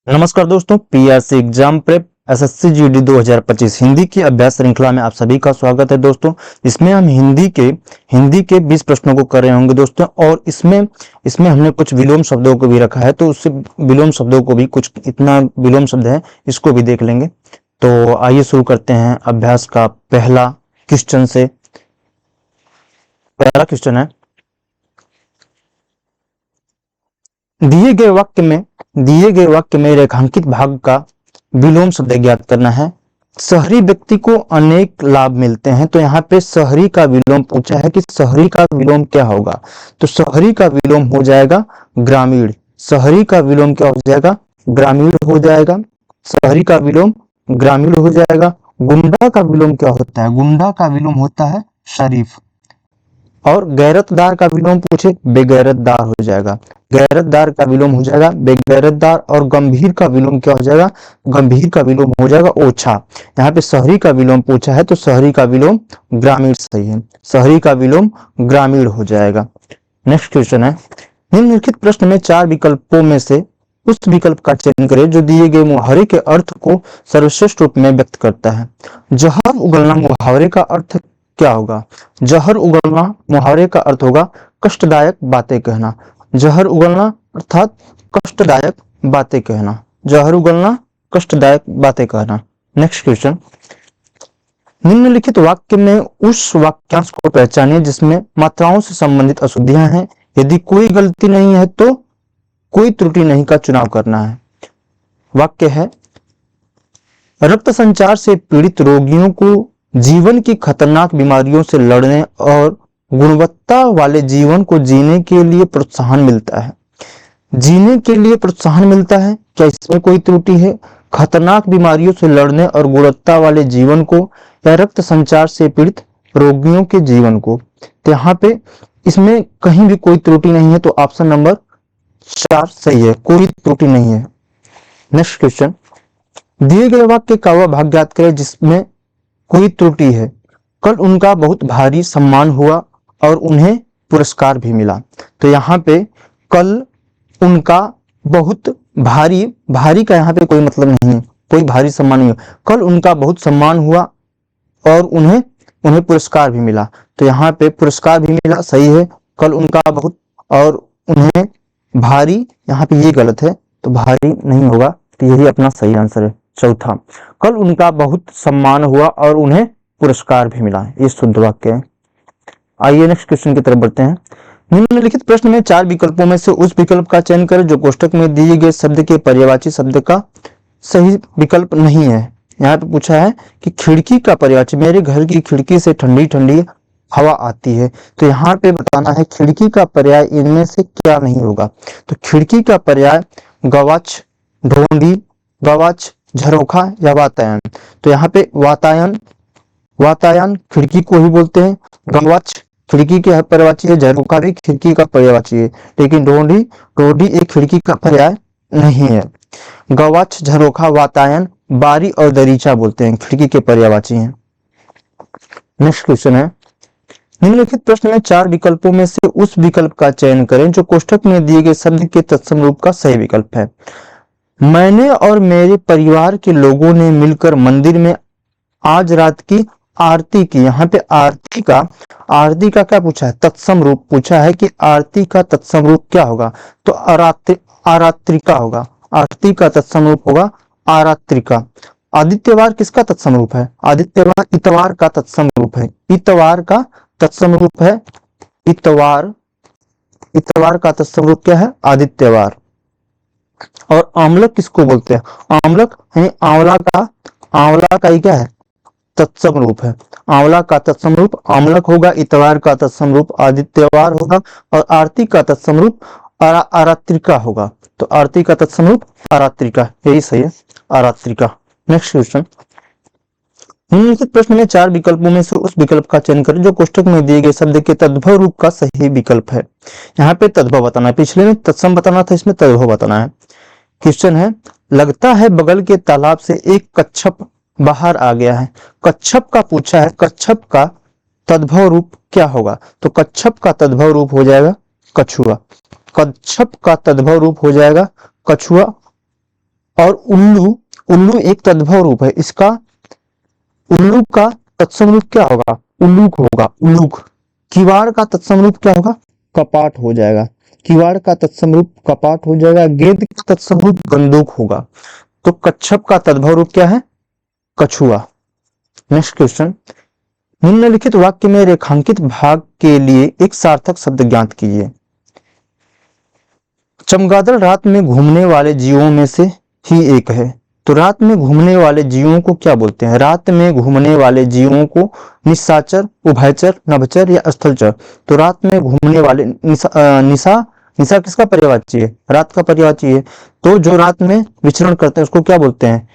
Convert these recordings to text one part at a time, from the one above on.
नमस्कार दोस्तों, PRC exam prep SSC GD 2025 Hindi की अभ्यास श्रृंखला में आप सभी का स्वागत है दोस्तों। इसमें हम हिंदी के 20 प्रश्नों को कर रहे होंगे दोस्तों, और इसमें इसमें हमने कुछ विलोम शब्दों को भी रखा है, तो उससे विलोम शब्दों को भी कुछ इतना विलोम शब्द है इसको भी देख लेंगे। तो आइए शुरू करते हैं अभ्यास का पहला क्वेश्चन से। पहला क्वेश्चन है, दिए गए वाक्य में रेखांकित भाग का विलोम शब्द ज्ञात करना है। शहरी व्यक्ति को अनेक लाभ मिलते हैं, तो यहाँ पे शहरी का विलोम पूछा है कि शहरी का विलोम क्या होगा। तो शहरी का विलोम हो जाएगा ग्रामीण। शहरी का विलोम क्या हो जाएगा? ग्रामीण हो जाएगा। शहरी का विलोम ग्रामीण हो जाएगा। गुंडा का विलोम क्या होता है? गुंडा का विलोम होता है शरीफ। और गैरतदार का विलोम पूछे, बेगैरतदार हो जाएगा। गैरतदार का विलोम हो जाएगा बेगैरतदार। और गंभीर का विलोम क्या हो जाएगा? गंभीर का विलोम हो जाएगा ओछा। यहाँ पे शहरी का विलोम पूछा है, तो शहरी का विलोम ग्रामीण सही है। शहरी का विलोम ग्रामीण हो जाएगा। नेक्स्ट क्वेश्चन है, निम्नलिखित प्रश्न में 4 विकल्पों में से उस विकल्प का चयन करें जो दिए गए मुहावरे के अर्थ को सर्वश्रेष्ठ रूप में व्यक्त करता है। जहर उगलना मुहावरे का अर्थ क्या होगा? जहर उगलना मुहावरे का अर्थ होगा कष्टदायक बातें कहना। जहर उगलना अर्थात कष्टदायक बातें कहना। जहर उगलना कष्टदायक बातें कहना। नेक्स्ट क्वेश्चन, निम्नलिखित वाक्य में उस वाक्यांश को पहचानिए जिसमें मात्राओं से संबंधित अशुद्धियां हैं। यदि कोई गलती नहीं है तो कोई त्रुटि नहीं का चुनाव करना है। वाक्य है, रक्त संचार से पीड़ित रोगियों को जीवन की खतरनाक बीमारियों से लड़ने और गुणवत्ता वाले जीवन को जीने के लिए प्रोत्साहन मिलता है। जीने के लिए प्रोत्साहन मिलता है, क्या इसमें कोई त्रुटि है? खतरनाक बीमारियों से लड़ने और गुणवत्ता वाले जीवन को या रक्त संचार से पीड़ित रोगियों के जीवन को? तो यहाँ पे इसमें कहीं भी कोई त्रुटि नहीं है, तो ऑप्शन नंबर 4 सही है, कोई त्रुटि नहीं है। नेक्स्ट क्वेश्चन, दिए गए वाक्य का वह भाग ज्ञात करें जिसमें कोई त्रुटि है। कल उनका बहुत भारी सम्मान हुआ और उन्हें पुरस्कार भी मिला। तो यहाँ पे कल उनका बहुत भारी, भारी का यहाँ पे कोई मतलब नहीं है, कोई भारी सम्मान नहीं हुआ। कल उनका बहुत सम्मान हुआ और उन्हें पुरस्कार भी मिला। तो यहाँ पे पुरस्कार भी मिला सही है। कल उनका बहुत और उन्हें भारी, यहाँ पे ये गलत है, तो भारी नहीं होगा, तो यही अपना सही आंसर है। चौथा, कल उनका बहुत सम्मान हुआ और उन्हें पुरस्कार भी मिला, ये शुद्ध वाक्य है। आइए नेक्स्ट क्वेश्चन की तरफ बढ़ते हैं। निम्नलिखित प्रश्न में 4 विकल्पों में से उस विकल्प का चयन करें जो कोष्टक में दिए गए शब्द के पर्यायवाची शब्द का सही विकल्प नहीं है। यहाँ पे पूछा है कि खिड़की का पर्यायवाची, मेरे घर की खिड़की से ठंडी ठंडी हवा आती है। तो यहाँ पे बताना है खिड़की का पर्याय इनमें से क्या नहीं होगा। तो खिड़की का पर्याय गवाक्ष, ढोंडी, गवाक्ष, झरोखा या वातायन। तो यहाँ पे वातायन खिड़की को ही बोलते हैं। गवाक्ष खिड़की के पर्यायवाची है, झरोखा भी खिड़की का पर्यायवाची है, लेकिन ढोंडी एक खिड़की का पर्याय नहीं है। गवाक्ष, झरोखा, वातायन, बारी और दरीचा बोलते हैं, खिड़की के पर्यायवाची हैं। नेक्स्ट क्वेश्चन है, निम्नलिखित प्रश्न में 4 विकल्पों में से उस विकल्प का चयन करें जो कोष्टक में दिए गए शब्द के तत्सम रूप का सही विकल्प है। मैंने और मेरे परिवार के लोगों ने मिलकर मंदिर में आज रात की आरती की। यहाँ पे आरती का क्या पूछा है? तत्सम रूप पूछा है कि आरती का तत्सम रूप क्या होगा? तो आरात्रिका होगा। आरती का तत्सम रूप होगा आरात्रिका। आदित्यवार किसका तत्सम रूप है? आदित्यवार इतवार का तत्सम रूप है। इतवार का तत्सम रूप है इतवार का तत्सम रूप क्या है? आदित्यवार। और आमलक किसको बोलते हैं? आमलक यानी आंवला का ही क्या है? तत्सम रूप है। आंवला का तत्सम रूप आमलक होगा, इतवार का तत्सम रूप आदित्यवार होगा, और आरती का तत्सम रूप आरात्रिका होगा। तो आरती का तत्सम रूप आरात्रिका, यही सही है, आरात्रिका। नेक्स्ट क्वेश्चन, निम्नलिखित प्रश्न में 4 विकल्पों में से उस विकल्प का चयन करें जो कोष्टक में दिए गए शब्द के तद्भव रूप का सही विकल्प है। यहाँ पे तद्भव बताना है, पिछले में तत्सम बताना था, इसमें तद्भव बताना है। क्वेश्चन है, लगता है बगल के तालाब से एक कच्छप बाहर आ गया है। कच्छप का पूछा है, कच्छप का तद्भव रूप क्या होगा? तो कच्छप का तद्भव रूप हो जाएगा कछुआ। कच्छप का तद्भव रूप हो जाएगा कछुआ। और उल्लू, उल्लू एक तद्भव रूप है इसका। उल्लू का तत्सम रूप क्या होगा? उल्लूक होगा, उल्लूक। किवाड़ का तत्सम रूप क्या होगा? कपाट हो जाएगा। किवाड़ का तत्सम रूप कपाट हो जाएगा। गेंद का तत्सम रूप बंदूक होगा। तो कच्छप का तद्भव रूप क्या है? कछुआ। नेक्स्ट क्वेश्चन, निम्नलिखित वाक्य में रेखांकित भाग के लिए एक सार्थक शब्द ज्ञात कीजिए। चमगादड़ रात में घूमने वाले जीवों में से ही एक है। तो रात में घूमने वाले जीवों को क्या बोलते हैं? रात में घूमने वाले जीवों को निशाचर, उभयचर, नभचर या स्थलचर। तो रात में घूमने वाले निशा किसका पर्यायवाची है? रात का पर्यायवाची है। तो जो रात में विचरण करते हैं उसको क्या बोलते हैं?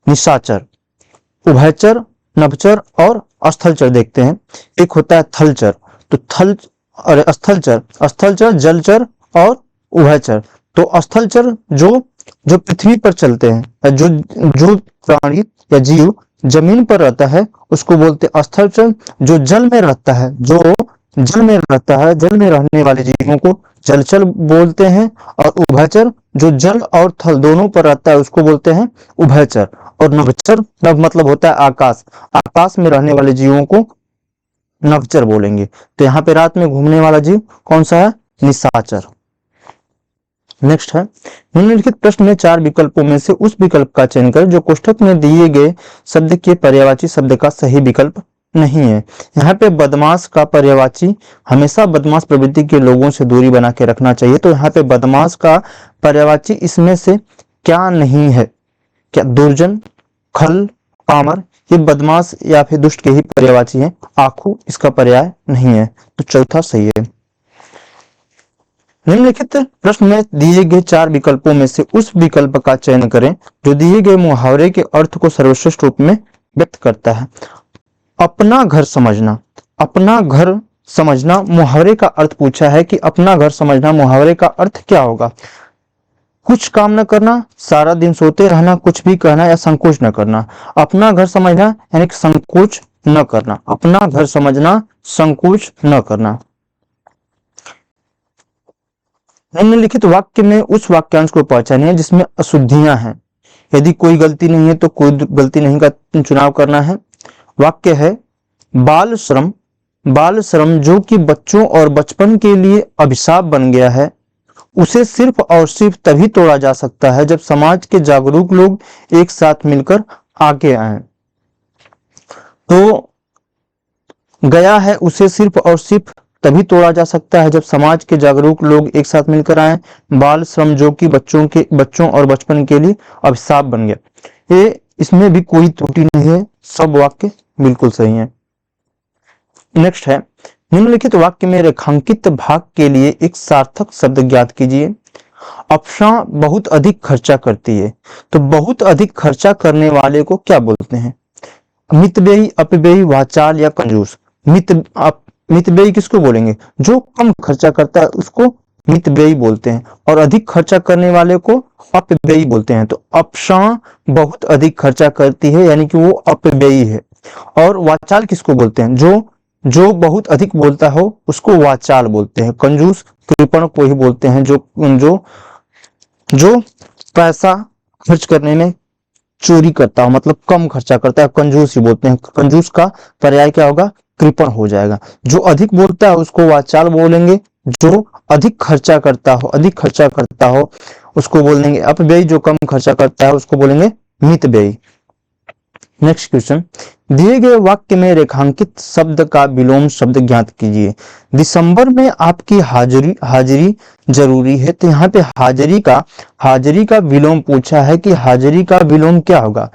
निशाचर। उभयचर, नभचर और स्थलचर देखते हैं। एक होता है थलचर। तो थल और स्थलचर, स्थलचर जलचर और उभयचर। तो स्थलचर जो जो पृथ्वी पर चलते हैं, जो जो प्राणी या जीव जमीन पर रहता है उसको बोलते हैं स्थलचर। जो जल में रहता है, जो जल में रहता है, जल में रहने वाले जीवों को जलचर बोलते हैं। और उभयचर जो जल और थल दोनों पर रहता है उसको बोलते हैं उभयचर। और नभचर, नभ मतलब होता है आकाश, आकाश में रहने वाले जीवों को नभचर बोलेंगे। तो यहाँ पे रात में घूमने वाला जीव कौन सा है? निशाचर। नेक्स्ट है, निम्नलिखित प्रश्न में 4 विकल्पों में से उस विकल्प का चयन करें जो कोष्ठक में दिए गए शब्द के पर्यायवाची शब्द का सही विकल्प नहीं है। यहाँ पे बदमाश का पर्यायवाची हमेशा बदमाश प्रवृत्ति के लोगों से दूरी बना के रखना चाहिए। तो यहाँ पे बदमाश का पर्यायवाची इसमें से क्या नहीं है? क्या दुर्जन, खल, पामर, ये बदमाश या फिर दुष्ट के ही पर्यायवाची है। आखू इसका पर्याय नहीं है। तो चौथा सही है। निम्नलिखित प्रश्न में दिए गए 4 विकल्पों में से उस विकल्प का चयन करें जो दिए गए मुहावरे के अर्थ को सर्वश्रेष्ठ रूप में व्यक्त करता है। अपना घर समझना, अपना घर समझना मुहावरे का अर्थ पूछा है कि अपना घर समझना मुहावरे का अर्थ क्या होगा? कुछ काम न करना, सारा दिन सोते रहना, कुछ भी कहना या संकोच न करना। अपना घर समझना यानी कि संकोच न करना। अपना घर समझना, संकोच न करना। निम्नलिखित वाक्य में उस वाक्यांश को पहचानिए जिसमें अशुद्धियां हैं। यदि कोई गलती नहीं है तो कोई गलती नहीं का चुनाव करना है। वाक्य है, बाल श्रम, बाल श्रम जो कि बच्चों और बचपन के लिए अभिशाप बन गया है, उसे सिर्फ और सिर्फ तभी तोड़ा जा सकता है जब समाज के जागरूक लोग एक साथ मिलकर आगे आए। तो गया है उसे सिर्फ और सिर्फ तभी तोड़ा जा सकता है जब समाज के जागरूक लोग एक साथ मिलकर आए। बाल श्रम जो कि बच्चों और बचपन के लिए अभिशाप बन गया। ये इसमें भी कोई त्रुटि नहीं है, सब वाक्य बिल्कुल सही है। नेक्स्ट है, निम्नलिखित वाक्य में रेखांकित भाग के लिए एक सार्थक शब्द ज्ञात कीजिए। अप्सरा बहुत अधिक खर्चा करती है। तो बहुत अधिक खर्चा करने वाले को क्या बोलते हैं? मितव्ययी, अपव्ययी, वाचाल या कंजूस। मितव्ययी किसको बोलेंगे? जो कम खर्चा करता है उसको मितव्ययी बोलते हैं और अधिक खर्चा करने वाले को अपव्ययी बोलते हैं। तो अप्सरा बहुत अधिक खर्चा करती है यानी कि वो अपव्ययी है। और वाचाल किसको बोलते हैं? जो बहुत अधिक बोलता हो उसको वाचाल बोलते हैं। कंजूस कृपण को ही बोलते हैं जो जो जो पैसा खर्च करने में चोरी करता हो, मतलब कम खर्चा करता है, कंजूस ही बोलते हैं। कंजूस का पर्याय क्या होगा? कृपण हो जाएगा। जो अधिक बोलता है उसको वाचाल बोलेंगे। जो अधिक खर्चा करता हो उसको बोलेंगे अपव्ययी। जो कम खर्चा करता है उसको बोलेंगे मितव्ययी। नेक्स्ट क्वेश्चन, दिए गए वाक्य में रेखांकित शब्द का विलोम शब्द ज्ञात कीजिए। दिसंबर में आपकी हाजिरी जरूरी है। तो यहाँ पे हाजिरी का विलोम पूछा है कि हाजिरी का विलोम क्या होगा?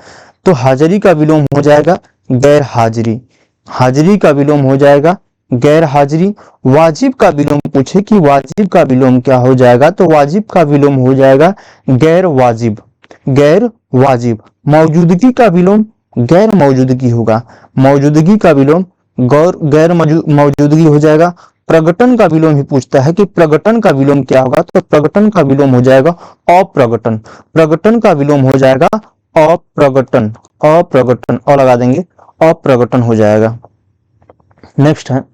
तो हाजिरी का विलोम हो जाएगा गैर हाजिरी। हाजिरी का विलोम हो जाएगा गैर हाजिरी। वाजिब का विलोम पूछे कि वाजिब का विलोम क्या हो जाएगा? तो वाजिब का विलोम हो जाएगा गैर वाजिब। गैर वाजिब। मौजूदगी का विलोम गैर मौजूदगी होगा। मौजूदगी का विलोम गैर मौजूदगी हो जाएगा। प्रगटन का विलोम ही पूछता है कि प्रगटन का विलोम क्या होगा? तो प्रगटन का विलोम हो जाएगा अप्रगटन। प्रगटन का विलोम हो जाएगा अप्रगटन। अप्रगटन और लगा देंगे, अप्रगटन हो जाएगा। नेक्स्ट है,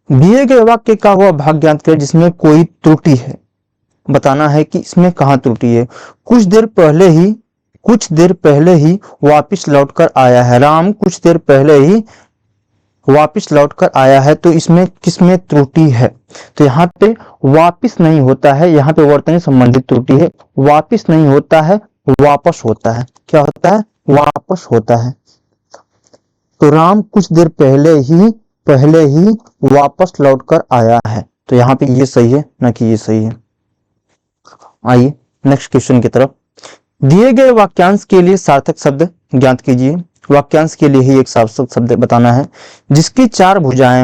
दिए गए वाक्य का वह भाग ज्ञात करें जिसमें कोई त्रुटि है। बताना है कि इसमें कहाँ त्रुटि है। कुछ देर पहले ही वापिस लौटकर आया है। राम कुछ देर पहले ही वापिस लौटकर आया है, तो इसमें किसमें त्रुटि है? तो यहाँ पे वापिस नहीं होता है, यहाँ पे वर्तनी संबंधित त्रुटि है। वापिस नहीं होता है, वापस होता है। क्या होता है? वापस होता है। तो राम कुछ देर पहले ही वापस लौटकर आया है। तो यहाँ पे ये सही है, ना कि ये सही है। आइए नेक्स्ट क्वेश्चन की तरफ। दिए गए वाक्यांश के लिए सार्थक शब्द ज्ञात कीजिए। वाक्यांश के लिए ही एक सार्थक शब्द बताना है। जिसकी चार भुजाएं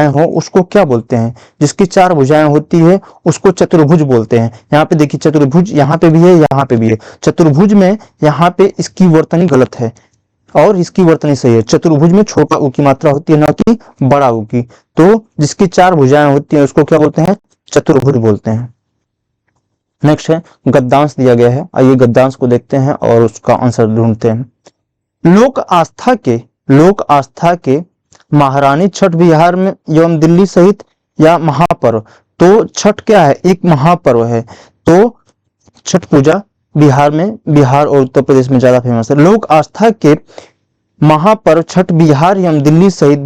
हो उसको क्या बोलते हैं? जिसकी चार भुजाएं होती है उसको चतुर्भुज बोलते हैं। यहाँ पे देखिए चतुर्भुज यहाँ पे भी है, यहाँ पे भी है। चतुर्भुज में यहाँ पे इसकी वर्तनी गलत है और इसकी वर्तनी सही है। चतुर्भुज में छोटा ऊ की मात्रा होती है, ना कि बड़ा ऊ की। तो जिसकी चार भुजाएं होती है उसको क्या बोलते हैं? चतुर्भुज बोलते हैं। नेक्स्ट है गद्यांश दिया गया है। आइए गद्यांश को देखते हैं और उसका आंसर ढूंढते हैं। लोक आस्था के महारानी छठ बिहार में एवं दिल्ली सहित या महापर्व। तो छठ क्या है? एक महापर्व है। तो छठ पूजा बिहार और उत्तर प्रदेश में ज्यादा फेमस है। लोक आस्था के महापर्व छठ बिहार एवं दिल्ली सहित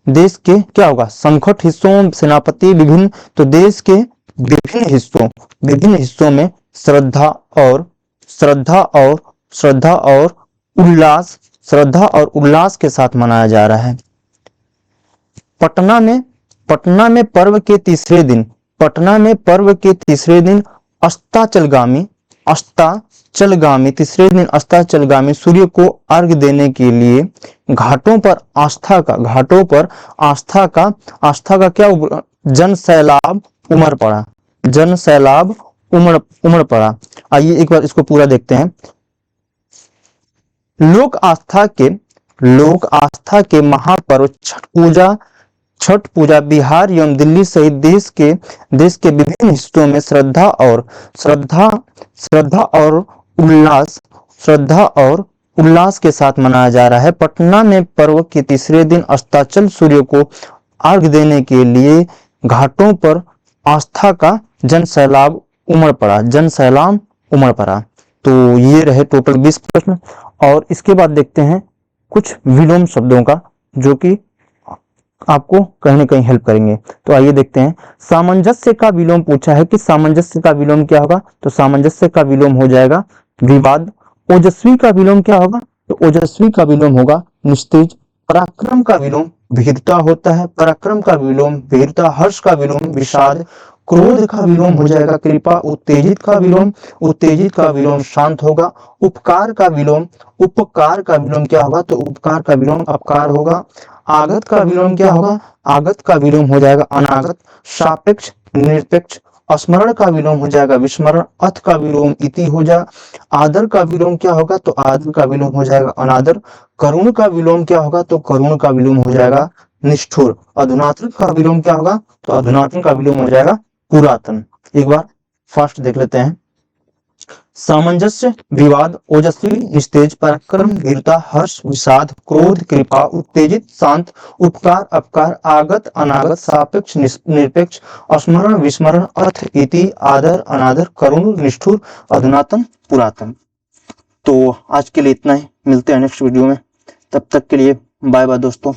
देश के क्या होगा? संकट हिस्सों सेनापति विभिन्न। तो देश के विभिन्न हिस्सों में श्रद्धा और उल्लास के साथ मनाया जा रहा है। पटना में पर्व के तीसरे दिन अस्ताचलगामी सूर्य को अर्घ्य देने के लिए घाटों पर आस्था का क्या जन सैलाब उमड़ पड़ा। आइए एक बार इसको पूरा देखते हैं। लोक आस्था के महापर्व छठ पूजा बिहार एवं दिल्ली सहित देश के विभिन्न हिस्सों में श्रद्धा और उल्लास के साथ मनाया जा रहा है। पटना में पर्व के तीसरे दिन अस्ताचल सूर्य को अर्घ्य देने के लिए घाटों पर आस्था का जन सैलाब उमड़ पड़ा। तो ये रहे टोटल 20 प्रश्न। और इसके बाद देखते हैं कुछ विलोम शब्दों का, जो कि आपको कहीं ना कहीं हेल्प करेंगे। तो आइए देखते हैं। सामंजस्य का विलोम पूछा है कि सामंजस्य का विलोम क्या होगा? तो सामंजस्य का विलोम हो जाएगा विवाद। ओजस्वी का विलोम क्या होगा? तो ओजस्वी का विलोम होगा निस्तेज। पराक्रम का विलोम वीरता होता है। पराक्रम का विलोम वीरता। हर्ष का विलोम विषाद। क्रोध का विलोम हो जाएगा कृपा। उत्तेजित का विलोम शांत होगा। उपकार का विलोम क्या होगा? तो उपकार का विलोम अपकार होगा। आगत का विलोम क्या होगा? आगत का विलोम हो जाएगा अनागत। सापेक्ष निरपेक्ष। स्मरण का विलोम हो जाएगा विस्मरण। अथ का विलोम इति हो जाएगा। आदर का विलोम क्या होगा? तो आदर का विलोम हो जाएगा अनादर। करुण का विलोम क्या होगा? तो करुण का विलोम हो जाएगा निष्ठुर। अधुनातन का विलोम क्या होगा? तो अधुनातन का विलोम हो जाएगा पुरातन। एक बार फास्ट देख लेते हैं। सामंजस्य, विवाद, ओजस्वी, निस्तेज, पराक्रम, वीरता, हर्ष, विषाद, क्रोध, कृपा, उत्तेजित, शांत, उपकार, अपकार, आगत, अनागत, सापेक्ष, निरपेक्ष, स्मरण, विस्मरण, अर्थ, इति, आदर, अनादर, करुण, निष्ठुर, अधुनातन, पुरातन। तो आज के लिए इतना ही, मिलते हैं नेक्स्ट वीडियो में। तब तक के लिए बाय बाय दोस्तों।